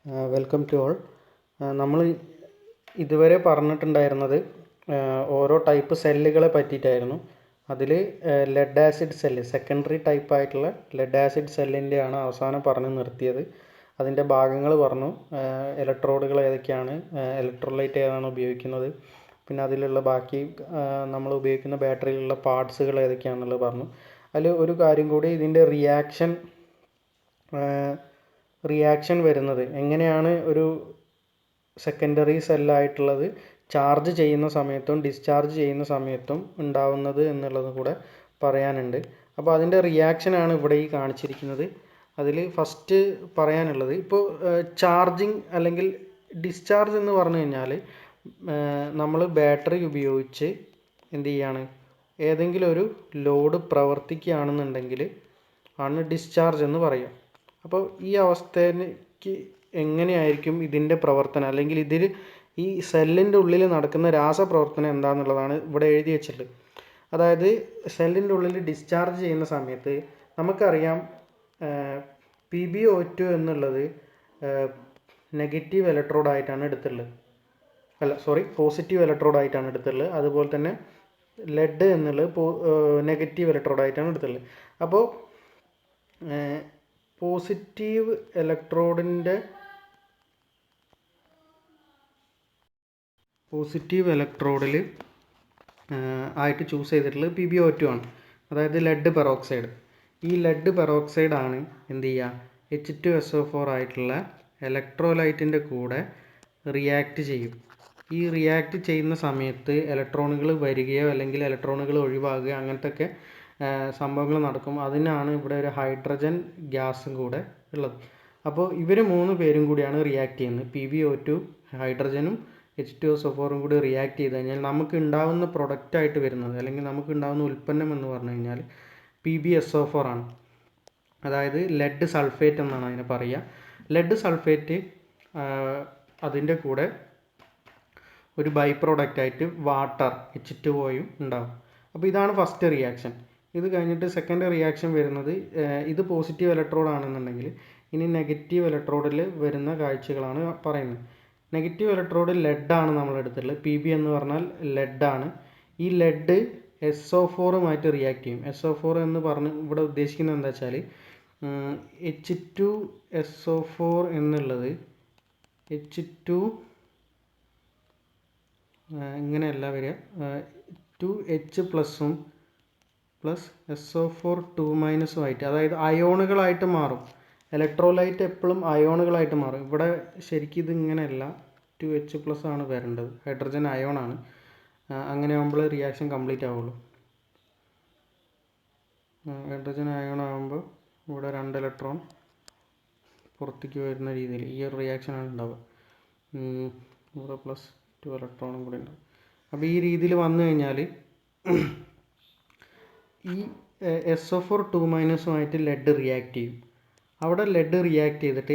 Welcome to all. നമ്മൾ ഇതുവരെ പറഞ്ഞിട്ടുണ്ടായിരുന്നത് ഓരോ ടൈപ്പ് സെല്ലുകളെ പറ്റിയിട്ടായിരുന്നു. അതിൽ lead acid cell, secondary type ആയിട്ടുള്ള ലെഡ് ആസിഡ് സെല്ലിൻ്റെയാണ് അവസാനം പറഞ്ഞു നിർത്തിയത്. അതിൻ്റെ ഭാഗങ്ങൾ പറഞ്ഞു, ഇലക്ട്രോഡുകൾ ഏതൊക്കെയാണ്, ഇലക്ട്രോലൈറ്റ് ഏതാണ് ഉപയോഗിക്കുന്നത്, പിന്നെ അതിലുള്ള ബാക്കി നമ്മൾ ഉപയോഗിക്കുന്ന ബാറ്ററിയിലുള്ള പാർട്സുകൾ ഏതൊക്കെയാണെന്നുള്ളത് പറഞ്ഞു. അതിൽ ഒരു കാര്യം കൂടി, ഇതിൻ്റെ റിയാക്ഷൻ വരുന്നത് എങ്ങനെയാണ് ഒരു സെക്കൻഡറി സെല്ലായിട്ടുള്ളത് ചാർജ് ചെയ്യുന്ന സമയത്തും ഡിസ്ചാർജ് ചെയ്യുന്ന സമയത്തും ഉണ്ടാവുന്നത് എന്നുള്ളത് കൂടെ പറയാനുണ്ട്. അപ്പോൾ അതിൻ്റെ റിയാക്ഷനാണ് ഇവിടെ ഈ കാണിച്ചിരിക്കുന്നത്. അതിൽ ഫസ്റ്റ് പറയാനുള്ളത്, ഇപ്പോൾ ചാർജിങ് അല്ലെങ്കിൽ ഡിസ്ചാർജ് എന്ന് പറഞ്ഞു കഴിഞ്ഞാൽ നമ്മൾ ബാറ്ററി ഉപയോഗിച്ച് എന്ത് ചെയ്യാണ്, ഏതെങ്കിലും ഒരു ലോഡ് പ്രവർത്തിക്കുകയാണെന്നുണ്ടെങ്കിൽ ആണ് ഡിസ്ചാർജ് എന്ന് പറയുക. അപ്പോൾ ഈ അവസ്ഥയ്ക്ക് എങ്ങനെയായിരിക്കും ഇതിൻ്റെ പ്രവർത്തനം, അല്ലെങ്കിൽ ഇതിൽ ഈ സെല്ലിൻ്റെ ഉള്ളിൽ നടക്കുന്ന രാസപ്രവർത്തനം എന്താണെന്നുള്ളതാണ് ഇവിടെ എഴുതി വെച്ചിട്ടുള്ളത്. അതായത് സെല്ലിൻ്റെ ഉള്ളിൽ ഡിസ്ചാർജ് ചെയ്യുന്ന സമയത്ത് നമുക്കറിയാം PbO2 എന്നുള്ളത് നെഗറ്റീവ് ഇലക്ട്രോഡായിട്ടാണ് എടുത്തിട്ടുള്ളത്. പോസിറ്റീവ് ഇലക്ട്രോഡായിട്ടാണ് എടുത്തിട്ടുള്ളത്. അതുപോലെ തന്നെ ലെഡ് എന്നുള്ളത് നെഗറ്റീവ് ഇലക്ട്രോഡായിട്ടാണ് എടുത്തിട്ടുള്ളത്. അപ്പോൾ പോസിറ്റീവ് ഇലക്ട്രോഡിൽ ആയിട്ട് ചൂസ് ചെയ്തിട്ടുള്ളത് PbO2 ആണ്, അതായത് ലെഡ് പെറോക്സൈഡ്. ഈ ലെഡ് പെറോക്സൈഡ് ആണ് എന്ത് ചെയ്യുക, H2SO4 ആയിട്ടുള്ള ഇലക്ട്രോലൈറ്റിൻ്റെ കൂടെ റിയാക്ട് ചെയ്യും. ഈ റിയാക്ട് ചെയ്യുന്ന സമയത്ത് ഇലക്ട്രോണുകൾ വരികയോ അല്ലെങ്കിൽ ഇലക്ട്രോണുകൾ ഒഴിവാകുകയോ അങ്ങനത്തെ ഒക്കെ സംഭവങ്ങൾ നടക്കും. അതിനാണ് ഇവിടെ ഒരു ഹൈഡ്രജൻ ഗ്യാസും കൂടെ ഉള്ളത്. അപ്പോൾ ഇവർ 3 പേരും കൂടിയാണ് റിയാക്ട് ചെയ്യുന്നത്. PbO2 ഹൈഡ്രജനും H2SO4 കൂടി റിയാക്ട് ചെയ്ത് കഴിഞ്ഞാൽ നമുക്ക് ഉണ്ടാകുന്ന പ്രൊഡക്റ്റായിട്ട് വരുന്നത്, അല്ലെങ്കിൽ നമുക്ക് ഉണ്ടാകുന്ന ഉൽപ്പന്നം എന്ന് പറഞ്ഞു കഴിഞ്ഞാൽ PbSO4 ആണ്. അതായത് ലെഡ് സൾഫേറ്റ് എന്നാണ് അതിനെ പറയുക. ലെഡ് സൾഫേറ്റ് അതിൻ്റെ കൂടെ ഒരു ബൈ പ്രോഡക്റ്റായിട്ട് വാട്ടർ H2Oയും ഉണ്ടാകും. അപ്പോൾ ഇതാണ് ഫസ്റ്റ് റിയാക്ഷൻ. ഇത് കഴിഞ്ഞിട്ട് സെക്കൻഡ് റിയാക്ഷൻ വരുന്നത്, ഇത് പോസിറ്റീവ് ഇലക്ട്രോഡ് ആണെന്നുണ്ടെങ്കിൽ ഇനി നെഗറ്റീവ് ഇലക്ട്രോഡിൽ വരുന്ന കാഴ്ചകളാണ് പറയുന്നത്. നെഗറ്റീവ് ഇലക്ട്രോഡ് ലെഡാണ് നമ്മൾ എടുത്തിട്ടുള്ളത്. Pb എന്ന് പറഞ്ഞാൽ ലെഡാണ്. ഈ ലെഡ് SO4മായിട്ട് റിയാക്ട് ചെയ്യും. SO4 എന്ന് പറഞ്ഞ് ഇവിടെ ഉദ്ദേശിക്കുന്നത് എന്താ വെച്ചാൽ H2SO4 എന്നുള്ളത് H2 ഇങ്ങനെയല്ല വരിക, 2H പ്ലസും പ്ലസ് SO4 2- ആയിട്ട്, അതായത് അയോണുകളായിട്ട് മാറും. ഇലക്ട്രോലൈറ്റ് എപ്പോഴും അയോണുകളായിട്ട് മാറും. ഇവിടെ ശരിക്കും ഇത് ഇങ്ങനെയല്ല, 2H+ ആണ് വരേണ്ടത്, ഹൈഡ്രജൻ അയോണാണ്. അങ്ങനെ ആകുമ്പോൾ റിയാക്ഷൻ കംപ്ലീറ്റ് ആവുള്ളൂ. ഹൈഡ്രജൻ അയോൺ ആകുമ്പോൾ ഇവിടെ 2 ഇലക്ട്രോൺ പുറത്തേക്ക് വരുന്ന രീതിയിൽ ഈ ഒരു റിയാക്ഷനാണ് ഉണ്ടാവുക. ഇവിടെ +2 ഇലക്ട്രോണും കൂടി ഉണ്ടാവും. അപ്പോൾ ഈ രീതിയിൽ വന്നു കഴിഞ്ഞാൽ ഈ SO4 2- ലെഡ് റിയാക്ട് ചെയ്യും. അവിടെ ലെഡ് റിയാക്ട് ചെയ്തിട്ട്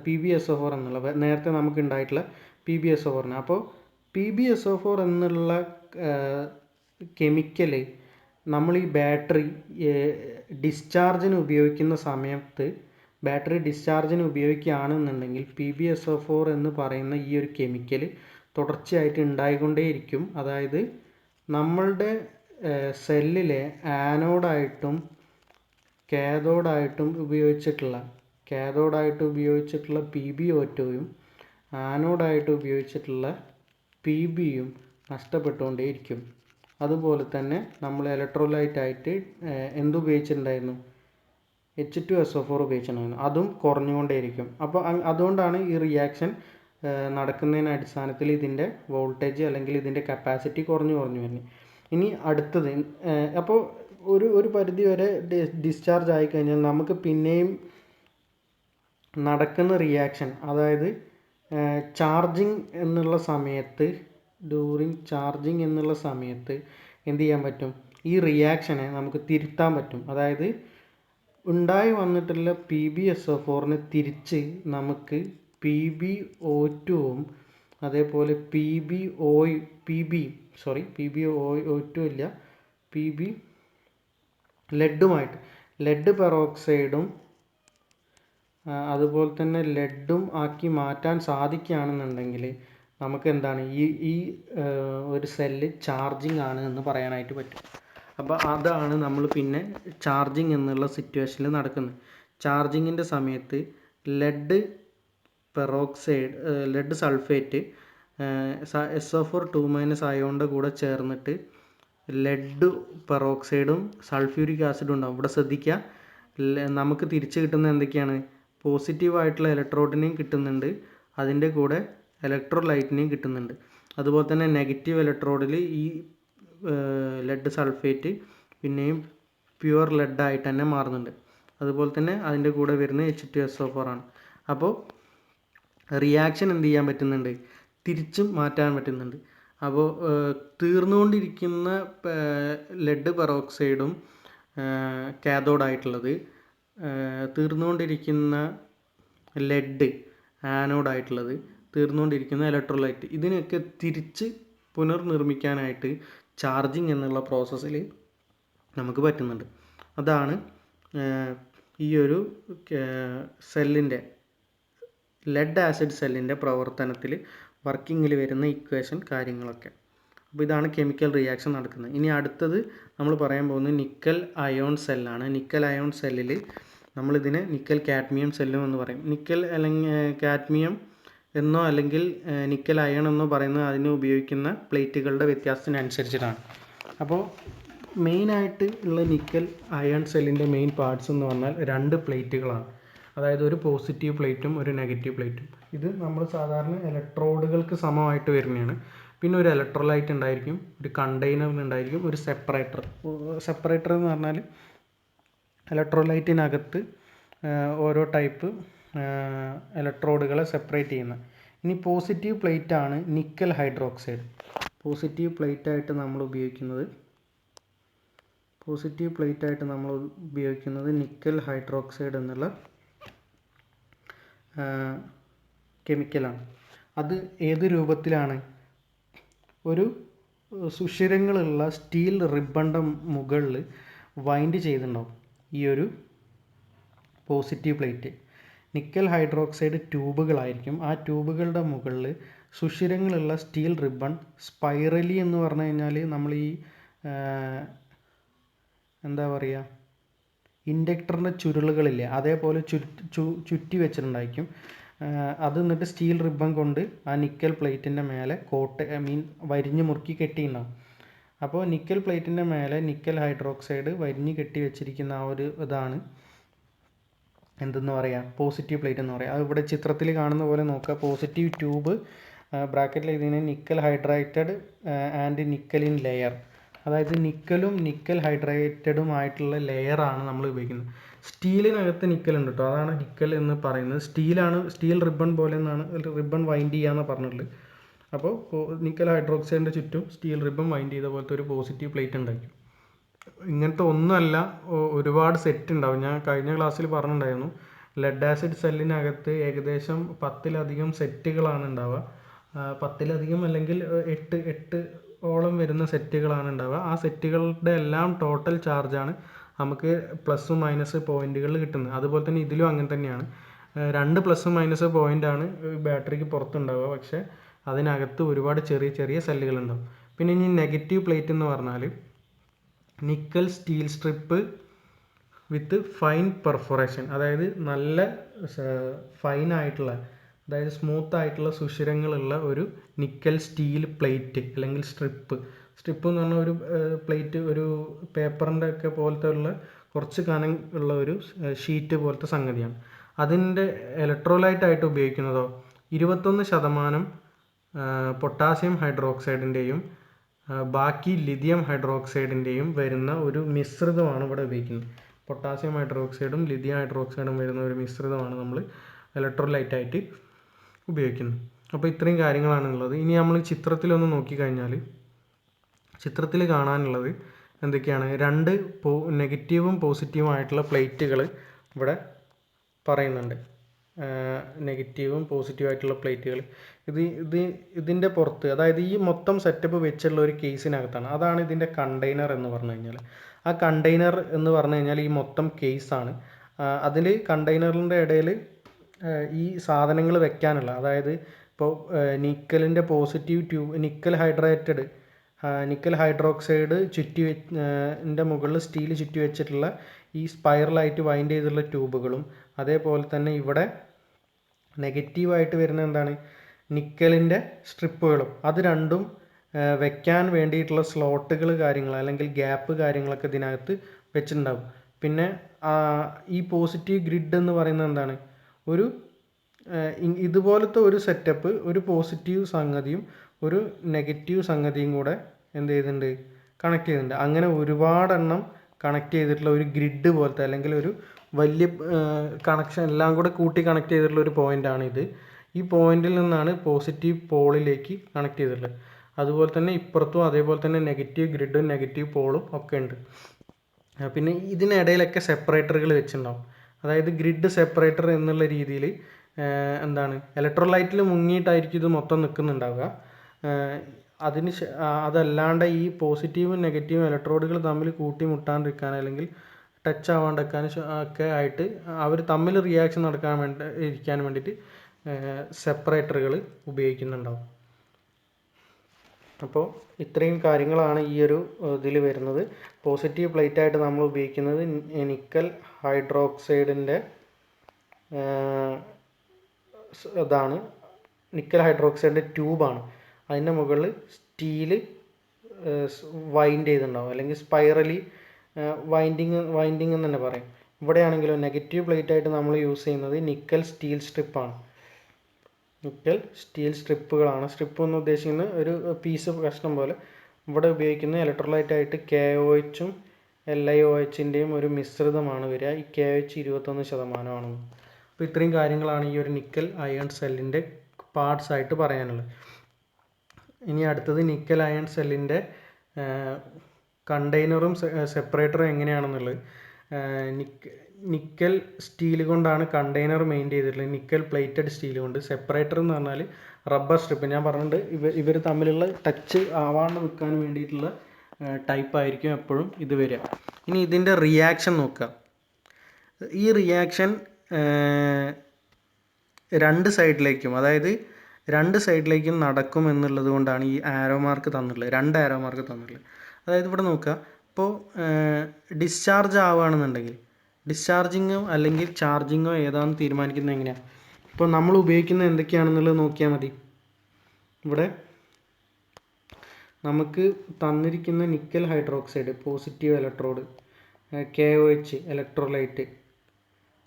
PbSO4 എന്നുള്ള നേരത്തെ നമുക്ക് ഉണ്ടായിട്ടുള്ള PbSO4. അപ്പോൾ PbSO4 എന്നുള്ള കെമിക്കൽ നമ്മൾ ഈ ബാറ്ററി ഡിസ്ചാർജിന് ഉപയോഗിക്കുന്ന സമയത്ത്, ബാറ്ററി ഡിസ്ചാർജിന് ഉപയോഗിക്കുകയാണെന്നുണ്ടെങ്കിൽ PbSO4 എന്ന് പറയുന്ന ഈ ഒരു കെമിക്കൽ തുടർച്ചയായിട്ട് ഉണ്ടായിക്കൊണ്ടേയിരിക്കും. അതായത് നമ്മളുടെ സെല്ലിലെ ആനോഡായിട്ടും കാഥോഡായിട്ടും ഉപയോഗിച്ചിട്ടുള്ള PbO2യും ആനോഡായിട്ട് ഉപയോഗിച്ചിട്ടുള്ള Pbയും നഷ്ടപ്പെട്ടുകൊണ്ടേയിരിക്കും. അതുപോലെ തന്നെ നമ്മൾ ഇലക്ട്രോലൈറ്റായിട്ട് എന്തുപയോഗിച്ചിട്ടുണ്ടായിരുന്നു, H2SO4 ഉപയോഗിച്ചിട്ടുണ്ടായിരുന്നു, അതും കുറഞ്ഞുകൊണ്ടേയിരിക്കും. അപ്പോൾ അതുകൊണ്ടാണ് ഈ റിയാക്ഷൻ നടക്കുന്നതിന് അടിസ്ഥാനത്തിൽ ഇതിൻ്റെ വോൾട്ടേജ് അല്ലെങ്കിൽ ഇതിൻ്റെ കപ്പാസിറ്റി കുറഞ്ഞു വരുന്നത്. ഇനി അടുത്തത്, അപ്പോൾ ഒരു പരിധി വരെ ഡിസ്ചാർജ് ആയിക്കഴിഞ്ഞാൽ നമുക്ക് പിന്നെയും നടക്കുന്ന റിയാക്ഷൻ, അതായത് ചാർജിങ് എന്നുള്ള സമയത്ത്, എന്ത് ചെയ്യാൻ പറ്റും, ഈ റിയാക്ഷനെ നമുക്ക് തിരുത്താൻ പറ്റും. അതായത് ഉണ്ടായി വന്നിട്ടുള്ള PbSO4നെ തിരിച്ച് നമുക്ക് PbO2ഉം അതേപോലെ PbO2 ഇല്ല, ലെഡ് പെറോക്സൈഡും അതുപോലെ തന്നെ ലെഡും ആക്കി മാറ്റാൻ സാധിക്കുകയാണെന്നുണ്ടെങ്കിൽ നമുക്ക് എന്താണ് ഈ ഒരു സെല്ല് ചാർജിങ് ആണ് എന്ന് പറയാനായിട്ട് പറ്റും. അപ്പോൾ അതാണ് നമ്മൾ പിന്നെ ചാർജിങ് എന്നുള്ള സിറ്റുവേഷനിൽ നടക്കുന്നത്. ചാർജിങ്ങിൻ്റെ സമയത്ത് lead peroxide lead sulphate SO4 അയോണിൻ്റെ കൂടെ ചേർന്നിട്ട് ലെഡ് പെറോക്സൈഡും സൾഫ്യൂരിക് ആസിഡും ഉണ്ടാവും. ഇവിടെ ശ്രദ്ധിക്കുക, നമുക്ക് തിരിച്ച് കിട്ടുന്ന എന്തൊക്കെയാണ്? പോസിറ്റീവായിട്ടുള്ള ഇലക്ട്രോഡിനെയും കിട്ടുന്നുണ്ട്, അതിൻ്റെ കൂടെ ഇലക്ട്രോലൈറ്റിനെയും കിട്ടുന്നുണ്ട്. അതുപോലെ തന്നെ നെഗറ്റീവ് ഇലക്ട്രോഡിൽ ഈ ലെഡ് സൾഫേറ്റ് പിന്നെയും പ്യുവർ ലെഡായിട്ട് തന്നെ മാറുന്നുണ്ട്. അതുപോലെ തന്നെ അതിൻ്റെ കൂടെ വരുന്ന H2SO4 ആണ്. അപ്പോൾ റിയാക്ഷൻ എന്ത് ചെയ്യാൻ പറ്റുന്നുണ്ട്? തിരിച്ചും മാറ്റാൻ പറ്റുന്നുണ്ട്. അപ്പോൾ തീർന്നുകൊണ്ടിരിക്കുന്ന ലെഡ് പെറോക്സൈഡും കാഥോഡായിട്ടുള്ളത്, തീർന്നുകൊണ്ടിരിക്കുന്ന ലെഡ് ആനോഡായിട്ടുള്ളത്, തീർന്നുകൊണ്ടിരിക്കുന്ന ഇലക്ട്രോലൈറ്റ്, ഇതിനൊക്കെ തിരിച്ച് പുനർനിർമ്മിക്കാനായിട്ട് ചാർജിങ് എന്നുള്ള പ്രോസസ്സിൽ നമുക്ക് പറ്റുന്നുണ്ട്. അതാണ് ഈ ഒരു സെല്ലിൻ്റെ ലെഡ് ആസിഡ് സെല്ലിൻ്റെ പ്രവർത്തനത്തിൽ വർക്കിങ്ങിൽ വരുന്ന ഇക്വേഷൻ കാര്യങ്ങളൊക്കെ. അപ്പോൾ ഇതാണ് കെമിക്കൽ റിയാക്ഷൻ നടക്കുന്നത്. ഇനി അടുത്തത് നമ്മൾ പറയാൻ പോകുന്നത് നിക്കൽ അയോൺ സെല്ലാണ്. നിക്കൽ അയോൺ സെല്ലിൽ നമ്മളിതിനെ നിക്കൽ കാഡ്മിയം സെല്ലും എന്ന് പറയും. നിക്കൽ അല്ലെങ്കിൽ കാഡ്മിയം എന്നോ അല്ലെങ്കിൽ നിക്കൽ അയൺ എന്നോ പറയുന്നത് അതിന് ഉപയോഗിക്കുന്ന പ്ലേറ്റുകളുടെ വ്യത്യാസത്തിനനുസരിച്ചിട്ടാണ്. അപ്പോൾ മെയിനായിട്ട് ഉള്ള നിക്കൽ അയൺ സെല്ലിൻ്റെ മെയിൻ പാർട്സ് എന്ന് പറഞ്ഞാൽ 2 പ്ലേറ്റുകളാണ്. അതായത് ഒരു പോസിറ്റീവ് പ്ലേറ്റും ഒരു നെഗറ്റീവ് പ്ലേറ്റും. ഇത് നമ്മൾ സാധാരണ ഇലക്ട്രോഡുകൾക്ക് സമമായിട്ട് വരുന്നതാണ്. പിന്നെ ഒരു ഇലക്ട്രോലൈറ്റ് ഉണ്ടായിരിക്കും, ഒരു കണ്ടെയ്നർ ഉണ്ടായിരിക്കും, ഒരു സെപ്പറേറ്റർ എന്ന് പറഞ്ഞാൽ ഇലക്ട്രോലൈറ്റിനകത്ത് ഓരോ ടൈപ്പ് ഇലക്ട്രോഡുകളെ സെപ്പറേറ്റ് ചെയ്യുന്ന. ഇനി പോസിറ്റീവ് പ്ലേറ്റ് ആണ് നിക്കൽ ഹൈഡ്രോക്സൈഡ്. പോസിറ്റീവ് പ്ലേറ്റായിട്ട് നമ്മൾ ഉപയോഗിക്കുന്നത് നിക്കൽ ഹൈഡ്രോക്സൈഡ് എന്നുള്ള കെമിക്കലാണ്. അത് ഏത് രൂപത്തിലാണ്? ഒരു സുഷിരങ്ങളുള്ള സ്റ്റീൽ റിബണിൻ്റെ മുകളിൽ വൈൻഡ് ചെയ്തിട്ടുണ്ടാവും ഈ ഒരു പോസിറ്റീവ് പ്ലേറ്റ്. നിക്കൽ ഹൈഡ്രോക്സൈഡ് ട്യൂബുകളായിരിക്കും. ആ ട്യൂബുകളുടെ മുകളിൽ സുഷിരങ്ങളുള്ള സ്റ്റീൽ റിബൺ, സ്പൈറലി എന്ന് പറഞ്ഞു കഴിഞ്ഞാൽ നമ്മൾ ഈ എന്താ പറയുക, ഇൻഡക്ടറിൻ്റെ ചുരുളുകളില്ലേ, അതേപോലെ ചുറ്റി വെച്ചിട്ടുണ്ടായിരിക്കും. അത് എന്നിട്ട് സ്റ്റീൽ റിബൺ കൊണ്ട് ആ നിക്കൽ പ്ലേറ്റിൻ്റെ മേലെ വരിഞ്ഞ് മുറുക്കി കെട്ടിയിട്ടുണ്ടാവും. അപ്പോൾ നിക്കൽ പ്ലേറ്റിൻ്റെ മേലെ നിക്കൽ ഹൈഡ്രോക്സൈഡ് വരിഞ്ഞ് കെട്ടി വെച്ചിരിക്കുന്ന ആ ഒരു ഇതാണ് എന്തെന്ന് പറയുക, പോസിറ്റീവ് പ്ലേറ്റ് എന്ന് പറയുക. അത് ഇവിടെ ചിത്രത്തിൽ കാണുന്ന പോലെ നോക്കുക. പോസിറ്റീവ് ട്യൂബ് ബ്രാക്കറ്റിൽ ഇതിനെ നിക്കൽ ഹൈഡ്രേറ്റഡ് ആൻഡ് നിക്കലിൻ ലെയർ, അതായത് നിക്കലും നിക്കൽ ഹൈഡ്രേറ്റഡും ആയിട്ടുള്ള ലെയറാണ് നമ്മൾ ഉപയോഗിക്കുന്നത്. സ്റ്റീലിനകത്ത് നിക്കലുണ്ട് കേട്ടോ, അതാണ് നിക്കൽ എന്ന് പറയുന്നത്. സ്റ്റീൽ റിബൺ പോലെ എന്നാണ്, റിബൺ വൈൻഡ് ചെയ്യാന്ന് പറഞ്ഞിട്ടുള്ളത്. അപ്പോൾ നിക്കൽ ഹൈഡ്രോക്സൈഡിൻ്റെ ചുറ്റും സ്റ്റീൽ റിബൺ വൈൻഡ് ചെയ്ത പോലത്തെ ഒരു പോസിറ്റീവ് പ്ലേറ്റ് ഉണ്ടായിരിക്കും. ഇങ്ങനത്തെ ഒന്നുമല്ല, ഒരുപാട് സെറ്റ് ഉണ്ടാവും. ഞാൻ കഴിഞ്ഞ ക്ലാസ്സിൽ പറഞ്ഞിട്ടുണ്ടായിരുന്നു, ലെഡ് ആസിഡ് സെല്ലിനകത്ത് ഏകദേശം 10-ലധികം സെറ്റുകളാണ് ഉണ്ടാവുക. 10-ലധികം അല്ലെങ്കിൽ 8 ഓളം വരുന്ന സെറ്റുകളാണ് ഉണ്ടാവുക. ആ സെറ്റുകളുടെ എല്ലാം ടോട്ടൽ ചാർജാണ് നമുക്ക് പ്ലസും മൈനസ് പോയിന്റുകളിൽ കിട്ടുന്നത്. അതുപോലെ തന്നെ ഇതിലും അങ്ങനെ തന്നെയാണ്. 2 പ്ലസ് മൈനസ് പോയിൻ്റാണ് ബാറ്ററിക്ക് പുറത്തുണ്ടാവുക, പക്ഷേ അതിനകത്ത് ഒരുപാട് ചെറിയ ചെറിയ സെല്ലുകളുണ്ടാവും. പിന്നെ ഇനി നെഗറ്റീവ് പ്ലേറ്റ് എന്ന് പറഞ്ഞാൽ nickel steel strip with fine perforation, അതായത് നല്ല ഫൈനായിട്ടുള്ള, അതായത് സ്മൂത്ത് ആയിട്ടുള്ള സുഷിരങ്ങളുള്ള ഒരു നിക്കൽ സ്റ്റീൽ പ്ലേറ്റ് അല്ലെങ്കിൽ സ്ട്രിപ്പ് എന്ന് പറഞ്ഞാൽ ഒരു പ്ലേറ്റ്, ഒരു പേപ്പറിൻ്റെ ഒക്കെ പോലത്തെ ഉള്ള കുറച്ച് കനം ഉള്ള ഒരു ഷീറ്റ് പോലത്തെ സംഗതിയാണ്. അതിൻ്റെ ഇലക്ട്രോലൈറ്റായിട്ട് ഉപയോഗിക്കുന്നതോ 21% പൊട്ടാസ്യം ഹൈഡ്രോക്സൈഡിൻ്റെയും ബാക്കി ലിഥിയം ഹൈഡ്രോക്സൈഡിൻ്റെയും വരുന്ന ഒരു മിശ്രിതമാണ് ഇവിടെ ഉപയോഗിക്കുന്നത്. പൊട്ടാസ്യം ഹൈഡ്രോക്സൈഡും ലിഥിയം ഹൈഡ്രോക്സൈഡും വരുന്ന ഒരു മിശ്രിതമാണ് നമ്മൾ ഇലക്ട്രോലൈറ്റായിട്ട് ഉപയോഗിക്കുന്നത്. അപ്പോൾ ഇത്രയും കാര്യങ്ങളാണുള്ളത്. ഇനി നമ്മൾ ചിത്രത്തിലൊന്ന് നോക്കിക്കഴിഞ്ഞാൽ ചിത്രത്തിൽ കാണാനുള്ളത് എന്തൊക്കെയാണ്? 2 നെഗറ്റീവും പോസിറ്റീവും ആയിട്ടുള്ള പ്ലേറ്റുകൾ ഇവിടെ പറയുന്നുണ്ട്. നെഗറ്റീവും പോസിറ്റീവ് ആയിട്ടുള്ള പ്ലേറ്റുകൾ ഇതിൻ്റെ പുറത്ത്, അതായത് ഈ മൊത്തം സെറ്റപ്പ് വെച്ചുള്ള ഒരു കേസിനകത്താണ്. അതാണ് ഇതിൻ്റെ കണ്ടെയ്നർ എന്ന് പറഞ്ഞു കഴിഞ്ഞാൽ. ആ കണ്ടെയ്നർ എന്ന് പറഞ്ഞു കഴിഞ്ഞാൽ ഈ മൊത്തം കേസാണ്. അതിൽ കണ്ടെയ്നറിൻ്റെ ഇടയിൽ ഈ സാധനങ്ങൾ വെക്കാനുള്ള, അതായത് ഇപ്പോൾ നിക്കലിൻ്റെ പോസിറ്റീവ് ട്യൂബ്, നിക്കൽ ഹൈഡ്രോക്സൈഡ് ൻ്റെ മുകളിൽ സ്റ്റീൽ ചുറ്റി വെച്ചിട്ടുള്ള ഈ സ്പൈറലായിട്ട് വൈൻഡ് ചെയ്തിട്ടുള്ള ട്യൂബുകളും, അതേപോലെ തന്നെ ഇവിടെ നെഗറ്റീവായിട്ട് വരുന്ന എന്താണ്, നിക്കലിൻ്റെ സ്ട്രിപ്പുകളും, അത് രണ്ടും വെക്കാൻ വേണ്ടിയിട്ടുള്ള സ്ലോട്ടുകൾ കാര്യങ്ങൾ അല്ലെങ്കിൽ ഗ്യാപ്പ് കാര്യങ്ങളൊക്കെ ഇതിനകത്ത് വെച്ചിട്ടുണ്ടാകും. പിന്നെ ഈ പോസിറ്റീവ് ഗ്രിഡ് എന്ന് പറയുന്നത് എന്താണ്, ഒരു ഇതുപോലത്തെ ഒരു സെറ്റപ്പ്, ഒരു പോസിറ്റീവ് സംഗതിയും ഒരു നെഗറ്റീവ് സംഗതിയും കൂടെ എന്ത് ചെയ്തിട്ടുണ്ട്, കണക്ട് ചെയ്തിട്ടുണ്ട്. അങ്ങനെ ഒരുപാടെണ്ണം കണക്ട് ചെയ്തിട്ടുള്ള ഒരു ഗ്രിഡ് പോലത്തെ അല്ലെങ്കിൽ ഒരു വലിയ കണക്ഷൻ എല്ലാം കൂടെ കൂട്ടി കണക്ട് ചെയ്തിട്ടുള്ള ഒരു പോയിൻ്റാണ് ഇത്. ഈ പോയിന്റിൽ നിന്നാണ് പോസിറ്റീവ് പോളിലേക്ക് കണക്ട് ചെയ്തിട്ടുള്ളത്. അതുപോലെ തന്നെ ഇപ്പുറത്തും അതേപോലെ തന്നെ നെഗറ്റീവ് ഗ്രിഡും നെഗറ്റീവ് പോളും ഒക്കെ ഉണ്ട്. പിന്നെ ഇതിനിടയിലൊക്കെ സെപ്പറേറ്ററുകൾ വെച്ചിട്ടുണ്ടാവും. അതായത് ഗ്രിഡ് സെപ്പറേറ്റർ എന്നുള്ള രീതിയിൽ എന്താണ്, ഇലക്ട്രോലൈറ്റിൽ മുങ്ങിയിട്ടായിരിക്കും ഇത് മൊത്തം നിൽക്കുന്നുണ്ടാവുക. അതല്ലാണ്ട് ഈ പോസിറ്റീവും നെഗറ്റീവും ഇലക്ട്രോഡുകൾ തമ്മിൽ കൂട്ടിമുട്ടാണ്ടിരിക്കാൻ അല്ലെങ്കിൽ ടച്ച് ആവാണ്ടിരിക്കാൻ ഒക്കെ ആയിട്ട് അവർ തമ്മിൽ റിയാക്ഷൻ ഇരിക്കാൻ വേണ്ടിയിട്ട് സെപ്പറേറ്ററുകൾ ഉപയോഗിക്കുന്നുണ്ടാവും. അപ്പോൾ ഇത്രയും കാര്യങ്ങളാണ് ഈ ഒരു ഇതിൽ വരുന്നത്. പോസിറ്റീവ് പ്ലേറ്റായിട്ട് നമ്മൾ ഉപയോഗിക്കുന്നത് നിക്കൽ ഹൈഡ്രോക്സൈഡിൻ്റെ ഇതാണ്, നിക്കൽ ഹൈഡ്രോക്സൈഡിൻ്റെ ട്യൂബാണ്. അതിൻ്റെ മുകളിൽ സ്റ്റീല് വൈൻഡ് ചെയ്തിട്ടുണ്ടാവും, അല്ലെങ്കിൽ സ്പൈറലി വൈൻഡിങ് എന്ന് തന്നെ പറയും. ഇവിടെയാണെങ്കിലോ നെഗറ്റീവ് പ്ലേറ്റായിട്ട് നമ്മൾ യൂസ് ചെയ്യുന്നത് നിക്കൽ സ്റ്റീൽ സ്ട്രിപ്പാണ്. നിക്കൽ സ്റ്റീൽ സ്ട്രിപ്പുകളാണ്. സ്ട്രിപ്പ് എന്ന് ഉദ്ദേശിക്കുന്നത് ഒരു പീസ് കഷ്ണം പോലെ. ഇവിടെ ഉപയോഗിക്കുന്ന ഇലക്ട്രോലൈറ്റായിട്ട് KOH-ഉം LiOH-ൻ്റെയും ഒരു മിശ്രിതമാണ് വരിക. ഈ KOH 21%. അപ്പോൾ ഇത്രയും കാര്യങ്ങളാണ് ഈ ഒരു നിക്കൽ അയൺ സെല്ലിൻ്റെ പാർട്സ് ആയിട്ട് പറയാനുള്ളത്. ഇനി അടുത്തത് നിക്കൽ അയൺ സെല്ലിൻ്റെ കണ്ടെയ്നറും സെപ്പറേറ്ററും എങ്ങനെയാണെന്നുള്ളത്. നിക്കൽ സ്റ്റീൽ കൊണ്ടാണ് കണ്ടെയ്നർ മെയിൻ ചെയ്തിട്ടുള്ളത്, നിക്കൽ പ്ലേറ്റഡ് സ്റ്റീൽ കൊണ്ട്. സെപ്പറേറ്റർ എന്ന് പറഞ്ഞാൽ റബ്ബർ സ്ട്രിപ്പ്. ഞാൻ പറഞ്ഞിട്ടുണ്ട്, ഇവർ തമ്മിലുള്ള ടച്ച് ആവാണ്ട് നിൽക്കാൻ വേണ്ടിയിട്ടുള്ള ടൈപ്പായിരിക്കും എപ്പോഴും ഇത് വരിക. ഇനി ഇതിൻ്റെ റിയാക്ഷൻ നോക്കുക. ഈ റിയാക്ഷൻ രണ്ട് സൈഡിലേക്കും നടക്കും എന്നുള്ളത് കൊണ്ടാണ് ഈ ആരോ മാർക്ക് തന്നിട്ടുള്ളത്, 2 ആരോ മാർക്ക് തന്നിട്ടുള്ളത്. അതായത് ഇവിടെ നോക്കുക, ഇപ്പോൾ ഡിസ്ചാർജ് ആവുകയാണെന്നുണ്ടെങ്കിൽ ഡിസ്ചാർജിങ്ങോ അല്ലെങ്കിൽ ചാർജിങ്ങോ ഏതാണെന്ന് തീരുമാനിക്കുന്നത് എങ്ങനെയാണ്, ഇപ്പോൾ നമ്മൾ ഉപയോഗിക്കുന്നത് എന്തൊക്കെയാണെന്നുള്ളത് നോക്കിയാൽ മതി. ഇവിടെ നമുക്ക് തന്നിരിക്കുന്ന nickel hydroxide positive electrode, KOH electrolyte,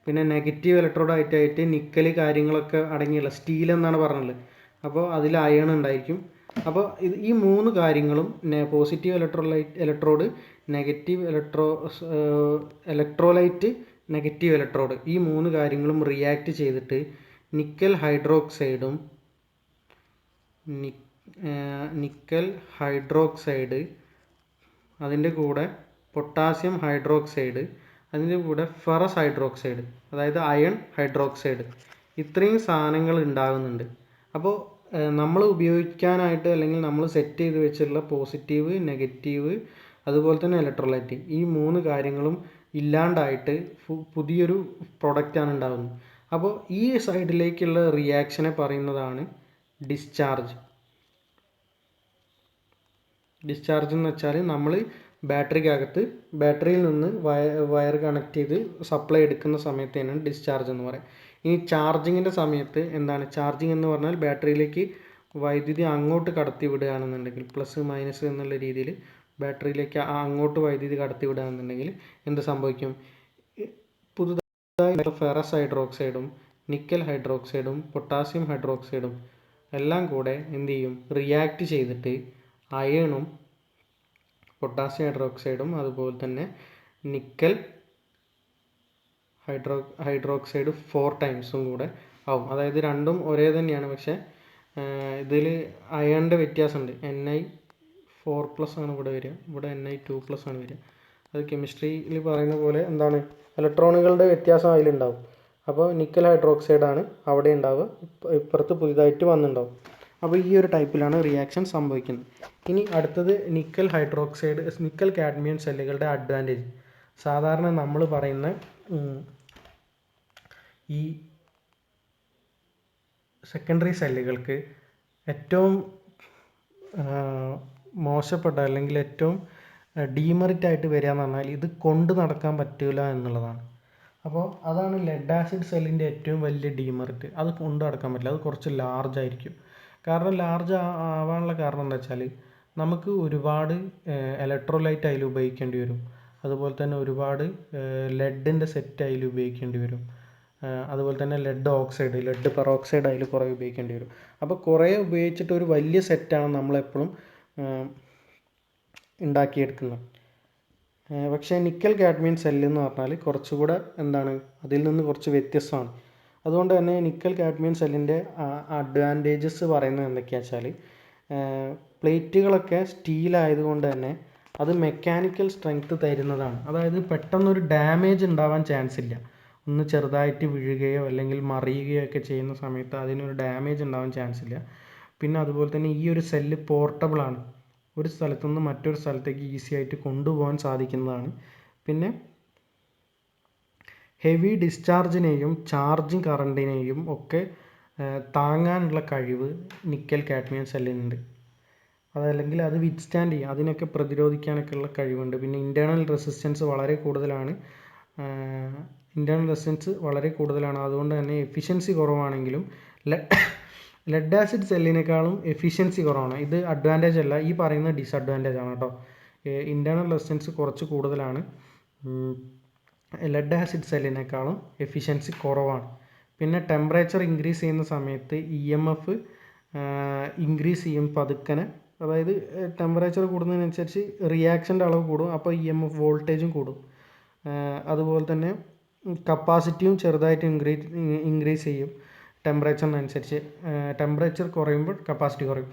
പിന്നെ നെഗറ്റീവ് ഇലക്ട്രോഡായിട്ട് നിക്കൽ കാര്യങ്ങളൊക്കെ അടങ്ങിയുള്ള സ്റ്റീൽ എന്നാണ് പറഞ്ഞത്. അപ്പോൾ അതിൽ അയൺ ഉണ്ടായിരിക്കും. അപ്പോൾ ഈ 3 കാര്യങ്ങളും positive electrode, negative electrolyte, negative electrode, ഈ 3 കാര്യങ്ങളും റിയാക്ട് ചെയ്തിട്ട് നിക്കൽ ഹൈഡ്രോക്സൈഡ് അതിൻ്റെ കൂടെ പൊട്ടാസ്യം ഹൈഡ്രോക്സൈഡ്, അതിൻ്റെ കൂടെ ഫെറസ് ഹൈഡ്രോക്സൈഡ്, അതായത് അയൺ ഹൈഡ്രോക്സൈഡ്, ഇത്രയും സാധനങ്ങൾ ഉണ്ടാകുന്നുണ്ട്. അപ്പോൾ നമ്മൾ ഉപയോഗിക്കാനായിട്ട് അല്ലെങ്കിൽ നമ്മൾ സെറ്റ് ചെയ്ത് വെച്ചിട്ടുള്ള പോസിറ്റീവ്, നെഗറ്റീവ്, അതുപോലെ തന്നെ ഇലക്ട്രോലൈറ്റ്, ഈ 3 കാര്യങ്ങളും ഇല്ലാണ്ടായിട്ട് പുതിയൊരു പ്രൊഡക്റ്റാണ് ഉണ്ടാകുന്നത്. അപ്പോൾ ഈ സൈഡിലേക്കുള്ള റിയാക്ഷനെ പറയുന്നതാണ് ഡിസ്ചാർജ്. ഡിസ്ചാർജ് എന്ന് വെച്ചാൽ നമ്മൾ ബാറ്ററിയിൽ നിന്ന് വയർ കണക്ട് ചെയ്ത് സപ്ലൈ എടുക്കുന്ന സമയത്തേനാണ് ഡിസ്ചാർജ് എന്ന് പറയുന്നത്. ഇനി ചാർജിങ്ങിൻ്റെ സമയത്ത് എന്താണ്, ചാർജിങ് എന്ന് പറഞ്ഞാൽ ബാറ്ററിയിലേക്ക് വൈദ്യുതി അങ്ങോട്ട് കടത്തി വിടുകയാണെന്നുണ്ടെങ്കിൽ, പ്ലസ് മൈനസ് എന്നുള്ള രീതിയിൽ ബാറ്ററിയിലേക്ക് അങ്ങോട്ട് വൈദ്യുതി കടത്തി വിടുകയാണെന്നുണ്ടെങ്കിൽ എന്ത് സംഭവിക്കും, പുതുതായി ഫെറസ് ഹൈഡ്രോക്സൈഡും നിക്കൽ ഹൈഡ്രോക്സൈഡും പൊട്ടാസ്യം ഹൈഡ്രോക്സൈഡും എല്ലാം കൂടെ എന്ത് ചെയ്യും, റിയാക്ട് ചെയ്തിട്ട് അയണും പൊട്ടാസ്യം ഹൈഡ്രോക്സൈഡും അതുപോലെ തന്നെ നിക്കൽ ഹൈഡ്രോക്സൈഡ് 4 ടൈംസും കൂടെ ആവും. അതായത് രണ്ടും ഒരേ തന്നെയാണ്, പക്ഷേ ഇതിൽ അയണിൻ്റെ വ്യത്യാസമുണ്ട്. Ni4+ ആണ് ഇവിടെ വരിക, ഇവിടെ Ni2+ ആണ് വരിക. അത് കെമിസ്ട്രിയിൽ പറയുന്ന പോലെ എന്താണ്, ഇലക്ട്രോണുകളുടെ വ്യത്യാസം അതിലുണ്ടാവും. അപ്പോൾ നിക്കൽ ഹൈഡ്രോക്സൈഡാണ് അവിടെ ഉണ്ടാവുക, ഇപ്പുറത്ത് പുതിയതായിട്ട് വന്നിട്ടുണ്ടാവും. അപ്പോൾ ഈ ഒരു ടൈപ്പിലാണ് റിയാക്ഷൻ സംഭവിക്കുന്നത്. ഇനി അടുത്തത് നിക്കൽ കാഡ്മിയം സെല്ലുകളുടെ അഡ്വാൻറ്റേജ്. സാധാരണ നമ്മൾ പറയുന്ന ഈ സെക്കൻഡറി സെല്ലുകൾക്ക് ഏറ്റവും മോശപ്പെട്ട അല്ലെങ്കിൽ ഏറ്റവും ഡീമെറിറ്റായിട്ട് വരിക എന്ന് പറഞ്ഞാൽ ഇത് കൊണ്ട് നടക്കാൻ പറ്റില്ല എന്നുള്ളതാണ്. അപ്പോൾ അതാണ് ലെഡ് ആസിഡ് സെല്ലിൻ്റെ ഏറ്റവും വലിയ ഡീമെറിറ്റ്. അത് കൊണ്ട് നടക്കാൻ പറ്റില്ല, അത് കുറച്ച് ലാർജ് ആയിരിക്കും. കാരണം ലാർജ് ആവാനുള്ള കാരണം എന്താ വെച്ചാൽ നമുക്ക് ഒരുപാട് ഇലക്ട്രോലൈറ്റ് അതിൽ ഉപയോഗിക്കേണ്ടി വരും. അതുപോലെ തന്നെ ഒരുപാട് ലെഡിൻ്റെ സെറ്റ് അതിൽ ഉപയോഗിക്കേണ്ടി വരും. അതുപോലെ തന്നെ ലെഡ് ഓക്സൈഡ്, ലെഡ് പെറോക്സൈഡ് അതിൽ കുറേ ഉപയോഗിക്കേണ്ടി വരും. അപ്പോൾ കുറേ ഉപയോഗിച്ചിട്ട് ഒരു വലിയ സെറ്റാണ് നമ്മളെപ്പോഴും ഉണ്ടാക്കിയെടുക്കുന്നത്. പക്ഷേ നിക്കൽ കാഡ്മിയം സെല്ല് എന്ന് പറഞ്ഞാൽ കുറച്ചുകൂടെ എന്താണ്, അതിൽ നിന്ന് കുറച്ച് വ്യത്യസ്തമാണ്. അതുകൊണ്ട് തന്നെ നിക്കൽ കാഡ്മിയം സെല്ലിൻ്റെ അഡ്വാൻറ്റേജസ് പറയുന്നത് എന്തൊക്കെയാണെന്ന് വെച്ചാൽ പ്ലേറ്റുകളൊക്കെ സ്റ്റീലായതുകൊണ്ട് തന്നെ അത് മെക്കാനിക്കൽ സ്ട്രെങ്ത് തരുന്നതാണ്. അതായത് പെട്ടെന്നൊരു ഡാമേജ് ഉണ്ടാവാൻ ചാൻസ് ഇല്ല. ഒന്ന് ചെറുതായിട്ട് വീഴുകയോ അല്ലെങ്കിൽ മറിയുകയോ ഒക്കെ ചെയ്യുന്ന സമയത്ത് അതിനൊരു ഡാമേജ് ഉണ്ടാവാൻ ചാൻസ് ഇല്ല. പിന്നെ അതുപോലെ തന്നെ ഈ ഒരു സെല്ല് പോർട്ടബിൾ ആണ്, ഒരു സ്ഥലത്തു നിന്ന് മറ്റൊരു സ്ഥലത്തേക്ക് ഈസി ആയിട്ട് കൊണ്ടുപോകാൻ സാധിക്കുന്നതാണ്. പിന്നെ ഹെവി ഡിസ്ചാർജിനെയും ചാർജിങ് കറണ്ടിനെയും ഒക്കെ താങ്ങാനുള്ള കഴിവ് നിക്കൽ കാഡ്മിയം സെല്ലിനുണ്ട്. അതല്ലെങ്കിൽ അത് വിത്ത്സ്റ്റാൻഡ് ചെയ്യും, അതിനൊക്കെ പ്രതിരോധിക്കാനൊക്കെ ഉള്ള കഴിവുണ്ട്. പിന്നെ ഇൻറ്റേർണൽ റെസിസ്റ്റൻസ് വളരെ കൂടുതലാണ്. അതുകൊണ്ട് തന്നെ എഫിഷ്യൻസി കുറവാണെങ്കിലും ലെഡ് ആസിഡ് സെല്ലിനേക്കാളും എഫിഷ്യൻസി കുറവാണ്. ഇത് അഡ്വാൻറ്റേജ് അല്ല, ഈ പറയുന്ന ഡിസഡ്വാൻറ്റേജ് ആണ് കേട്ടോ. ഇൻറ്റേർണൽ റെസിസ്റ്റൻസ് കുറച്ച് കൂടുതലാണ്, ലെഡ് ആസിഡ് സെല്ലിനേക്കാളും എഫിഷ്യൻസി കുറവാണ്. പിന്നെ ടെമ്പറേച്ചർ ഇൻക്രീസ് ചെയ്യുന്ന സമയത്ത് EMF ഇൻക്രീസ് ചെയ്യും പതുക്കനെ. അതായത് ടെമ്പറേച്ചർ കൂടുന്നതിനനുസരിച്ച് റിയാക്ഷൻ്റെ അളവ് കൂടും, അപ്പോൾ EMF വോൾട്ടേജും കൂടും. അതുപോലെ തന്നെ കപ്പാസിറ്റിയും ചെറുതായിട്ട് ഇൻക്രീസ് ചെയ്യും ടെമ്പറേച്ചറിനനുസരിച്ച്. ടെമ്പറേച്ചർ കുറയുമ്പോൾ കപ്പാസിറ്റി കുറയും.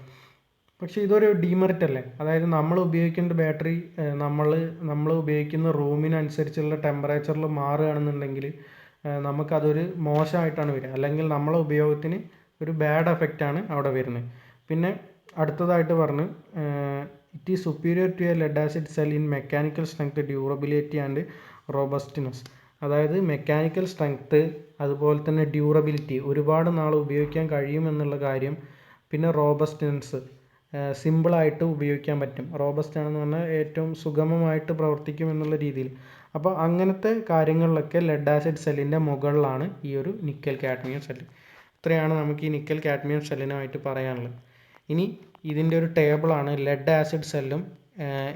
പക്ഷേ ഇതൊരു ഡീമെറിറ്റ് അല്ലേ. അതായത് നമ്മൾ ഉപയോഗിക്കേണ്ട ബാറ്ററി നമ്മൾ ഉപയോഗിക്കുന്ന റൂമിനനുസരിച്ചുള്ള ടെമ്പറേച്ചറിൽ മാറുകയാണെന്നുണ്ടെങ്കിൽ നമുക്കതൊരു മോശമായിട്ടാണ് വരിക, അല്ലെങ്കിൽ നമ്മളെ ഉപയോഗത്തിന് ഒരു ബാഡ് എഫക്റ്റാണ് അവിടെ വരുന്നത്. പിന്നെ അടുത്തതായിട്ട് പറഞ്ഞു, it is superior to a lead acid cell in mechanical strength, durability and robustness. അതായത് മെക്കാനിക്കൽ സ്ട്രെങ്ത്ത്, അതുപോലെ തന്നെ ഡ്യൂറബിലിറ്റി, ഒരുപാട് നാൾ ഉപയോഗിക്കാൻ കഴിയുമെന്നുള്ള കാര്യം. പിന്നെ റോബസ്റ്റ്നെസ്, സിമ്പിളായിട്ട് ഉപയോഗിക്കാൻ പറ്റും. റോബസ്റ്റ് ആണെന്ന് പറഞ്ഞാൽ ഏറ്റവും സുഗമമായിട്ട് പ്രവർത്തിക്കും എന്നുള്ള രീതിയിൽ. അപ്പോൾ അങ്ങനത്തെ കാര്യങ്ങളിലൊക്കെ ലെഡ് ആസിഡ് സെല്ലിൻ്റെ മുകളിലാണ് ഈ ഒരു നിക്കൽ കാഡ്മിയം സെല്ല്. ഇത്രയാണ് നമുക്ക് ഈ നിക്കൽ കാഡ്മിയം സെല്ലിനായിട്ട് പറയാനുള്ളത്. ഇനി ഇതിൻ്റെ ഒരു ടേബിളാണ്. ലെഡ് ആസിഡ് സെല്ലും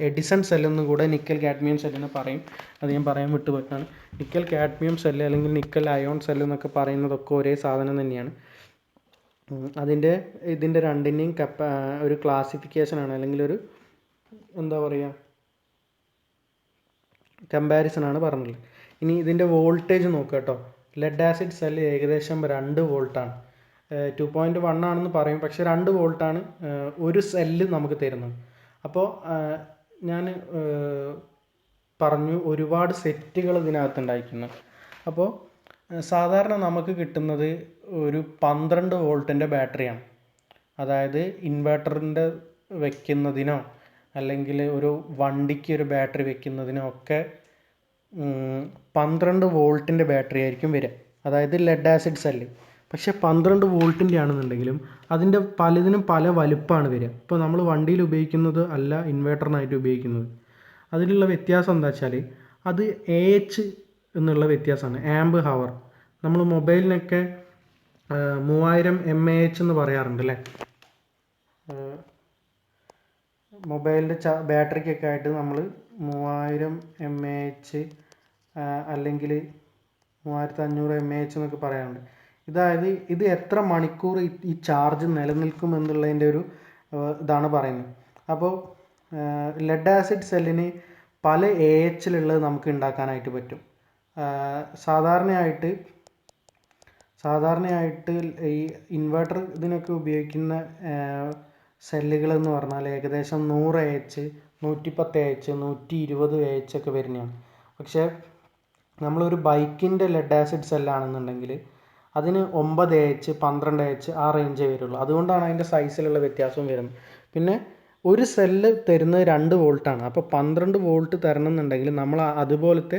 എഡിസൺ സെല്ലെന്നും കൂടെ നിക്കൽ കാഡ്മിയം സെല്ലിനെ പറയും. അത് ഞാൻ പറയാൻ വിട്ടുപോയിട്ടാണ്. നിക്കൽ കാഡ്മിയം സെല്ല് അല്ലെങ്കിൽ നിക്കൽ അയോൺ സെല്ല് എന്നൊക്കെ പറയുന്നതൊക്കെ ഒരേ സാധനം തന്നെയാണ്. ഇതിൻ്റെ രണ്ടിൻ്റെയും ഒരു ക്ലാസിഫിക്കേഷനാണ്, അല്ലെങ്കിൽ ഒരു എന്താ പറയുക, കമ്പാരിസണാണ് പറഞ്ഞത്. ഇനി ഇതിൻ്റെ വോൾട്ടേജ് നോക്കുക കേട്ടോ. ലെഡ് ആസിഡ് സെല്ല് ഏകദേശം 2 വോൾട്ടാണ്. 2.1 ആണെന്ന് പറയും, പക്ഷേ 2 വോൾട്ടാണ് ഒരു സെല്ല് നമുക്ക് തരുന്നത്. അപ്പോൾ ഞാൻ പറഞ്ഞു ഒരുപാട് സെറ്റുകൾ ഇതിനകത്ത് ഉണ്ടായിരിക്കുന്നു. അപ്പോൾ സാധാരണ നമുക്ക് കിട്ടുന്നത് ഒരു 12 വോൾട്ടിൻ്റെ ബാറ്ററിയാണ്. അതായത് ഇൻവെർട്ടറിൻ്റെ വെക്കുന്നതിനോ അല്ലെങ്കിൽ ഒരു വണ്ടിക്ക് ഒരു ബാറ്ററി വെക്കുന്നതിനോ ഒക്കെ 12 വോൾട്ടിൻ്റെ ബാറ്ററി ആയിരിക്കും വരിക, അതായത് ലെഡ് ആസിഡ് സെല്ല്. പക്ഷേ 12 വോൾട്ടിൻ്റെ ആണെന്നുണ്ടെങ്കിലും അതിൻ്റെ പലതിനും പല വലുപ്പമാണ് വരിക. ഇപ്പോൾ നമ്മൾ വണ്ടിയിൽ ഉപയോഗിക്കുന്നത് അല്ല ഇൻവെർട്ടറിനായിട്ട് ഉപയോഗിക്കുന്നത്. അതിലുള്ള വ്യത്യാസം എന്താ വെച്ചാൽ അത് AH എന്നുള്ള വ്യത്യാസമാണ്, ആംബ് ഹവർ. നമ്മൾ മൊബൈലിനൊക്കെ 3000 mAh എന്ന് പറയാറുണ്ട് അല്ലേ. മൊബൈലിൻ്റെ ബാറ്ററിക്കൊക്കെ ആയിട്ട് നമ്മൾ 3000 mAh അല്ലെങ്കിൽ 3500 mAh എന്നൊക്കെ പറയാറുണ്ട്. അതായത് ഇത് എത്ര മണിക്കൂർ ഈ ചാർജ് നിലനിൽക്കും എന്നുള്ളതിൻ്റെ ഒരു ഇതാണ് പറയുന്നത്. അപ്പോൾ ലെഡ് ആസിഡ് സെല്ലിന് പല AHലുള്ളത് നമുക്ക് ഉണ്ടാക്കാനായിട്ട് പറ്റും. സാധാരണയായിട്ട് ഈ ഇൻവെർട്ടർ ഇതിനൊക്കെ ഉപയോഗിക്കുന്ന സെല്ലുകളെന്ന് പറഞ്ഞാൽ ഏകദേശം 100 AH, 110 AH, 120 AH ഒക്കെ വരുന്നതാണ്. പക്ഷേ നമ്മളൊരു ബൈക്കിൻ്റെ ലെഡ് ആസിഡ് സെല്ലാണെന്നുണ്ടെങ്കിൽ അതിന് 9 AH, 12 AH ആ റേഞ്ചേ വരുള്ളൂ. അതുകൊണ്ടാണ് അതിൻ്റെ സൈസിലുള്ള വ്യത്യാസം വരുന്നത്. പിന്നെ ഒരു സെല്ല് തരുന്നത് 2 വോൾട്ടാണ്. അപ്പോൾ 12 വോൾട്ട് തരണം എന്നുണ്ടെങ്കിൽ നമ്മൾ അതുപോലത്തെ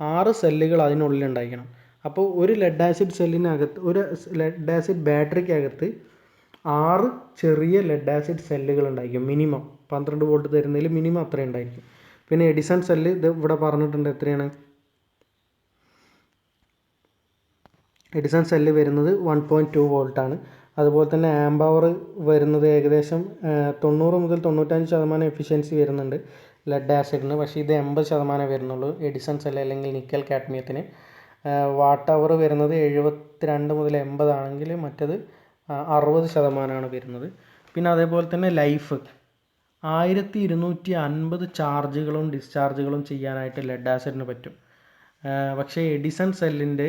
6 സെല്ലുകൾ അതിനുള്ളിൽ ഉണ്ടായിരിക്കണം. അപ്പോൾ ഒരു ലെഡ് ആസിഡ് സെല്ലിനകത്ത്, ഒരു ലെഡ് ആസിഡ് ബാറ്ററിക്കകത്ത് 6 ചെറിയ ലെഡ് ആസിഡ് സെല്ലുകൾ ഉണ്ടായിരിക്കും. മിനിമം 12 വോൾട്ട് തരുന്നതിൽ മിനിമം അത്രയും ഉണ്ടായിരിക്കും. പിന്നെ എഡിസൺ സെല്ല് ഇത് ഇവിടെ പറഞ്ഞിട്ടുണ്ട് എത്രയാണ്. എഡിസൺ സെല്ല് വരുന്നത് 1.2 വോൾട്ടാണ്. അതുപോലെ തന്നെ ആംപവർ വരുന്നത് ഏകദേശം 90 മുതൽ 95% എഫിഷ്യൻസി വരുന്നുണ്ട് ലെഡ് ആസിഡിന്. പക്ഷേ ഇത് 80% വരുന്നുള്ളൂ എഡിസൺ സെല്ല് അല്ലെങ്കിൽ നിക്കൽ കാഡ്മിയത്തിന്. വാട്ട് അവർ വരുന്നത് 72 മുതൽ 80 ആണെങ്കിൽ മറ്റത് 60% വരുന്നത്. പിന്നെ അതേപോലെ തന്നെ ലൈഫ് 1250 ചാർജുകളും ഡിസ്ചാർജുകളും ചെയ്യാനായിട്ട് ലെഡ് ആസിഡിന് പറ്റും. പക്ഷേ എഡിസൺ സെല്ലിൻ്റെ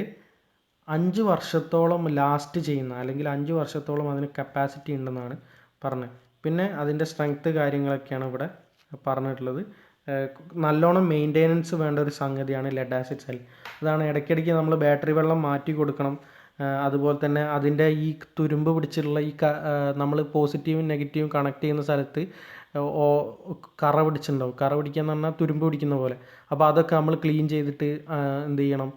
5 വർഷത്തോളം ലാസ്റ്റ് ചെയ്യുന്ന, അല്ലെങ്കിൽ 5 വർഷത്തോളം അതിന് കപ്പാസിറ്റി ഉണ്ടെന്നാണ് പറഞ്ഞത്. പിന്നെ അതിൻ്റെ സ്ട്രെങ്ത്ത് കാര്യങ്ങളൊക്കെയാണ് ഇവിടെ പറഞ്ഞിട്ടുള്ളത്. നല്ലോണം മെയിൻ്റെനൻസ് വേണ്ട ഒരു സംഗതിയാണ് ലെഡ് ആസിഡ് സെൽ. അതാണ് ഇടയ്ക്കിടയ്ക്ക് നമ്മൾ ബാറ്ററി വെള്ളം മാറ്റി കൊടുക്കണം. അതുപോലെ തന്നെ അതിൻ്റെ ഈ തുരുമ്പ് പിടിച്ചിട്ടുള്ള ഈ നമ്മൾ പോസിറ്റീവും നെഗറ്റീവും കണക്ട് ചെയ്യുന്ന സ്ഥലത്ത് കറ പിടിച്ചിട്ടുണ്ടാവും. കറ പിടിക്കുക എന്ന് പറഞ്ഞാൽ തുരുമ്പ് പിടിക്കുന്ന പോലെ. അപ്പോൾ അതൊക്കെ നമ്മൾ ക്ലീൻ ചെയ്തിട്ട് എന്ത് ചെയ്യണം,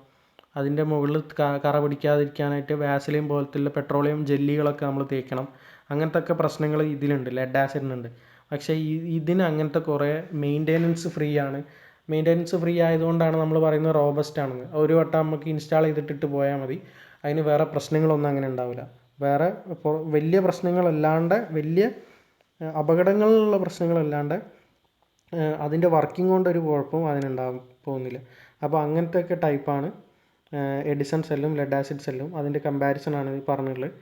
അതിൻ്റെ മുകളിൽ കറ പിടിക്കാതിരിക്കാനായിട്ട് വാസലിൻ പോലത്തുള്ള പെട്രോളിയം ജെല്ലികളൊക്കെ നമ്മൾ തേക്കണം. അങ്ങനത്തെ ഒക്കെ പ്രശ്നങ്ങൾ ഇതിലുണ്ട്, ലെഡ് ആസിഡിനുണ്ട്. പക്ഷേ ഇതിന് അങ്ങനത്തെ കുറേ മെയിൻ്റെനൻസ് ഫ്രീ ആണ്. മെയിൻ്റെനൻസ് ഫ്രീ ആയതുകൊണ്ടാണ് നമ്മൾ പറയുന്നത് റോബസ്റ്റ് ആണെന്ന്. ഒരു വട്ടം നമുക്ക് ഇൻസ്റ്റാൾ ചെയ്തിട്ടിട്ട് പോയാൽ മതി. അതിന് വേറെ പ്രശ്നങ്ങളൊന്നും അങ്ങനെ ഉണ്ടാവില്ല. വേറെ ഇപ്പോൾ വലിയ പ്രശ്നങ്ങളല്ലാണ്ട്, വലിയ അപകടങ്ങളുള്ള പ്രശ്നങ്ങളല്ലാണ്ട് അതിൻ്റെ വർക്കിംഗ് കൊണ്ടൊരു കുഴപ്പവും അതിനുണ്ടാകാൻ പോകുന്നില്ല. അപ്പോൾ അങ്ങനത്തെ ഒക്കെ ടൈപ്പാണ് എഡിസൺ സെല്ലും ലെഡ് ആസിഡ് സെല്ലും. അതിൻ്റെ കമ്പാരിസൺ ആണ് ഈ പറഞ്ഞിട്ടുള്ളത്.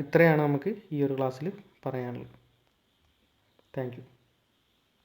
ഇത്രയാണ് നമുക്ക് ഈ ഒരു ക്ലാസ്സിൽ പറയാനുള്ളത്. Thank you.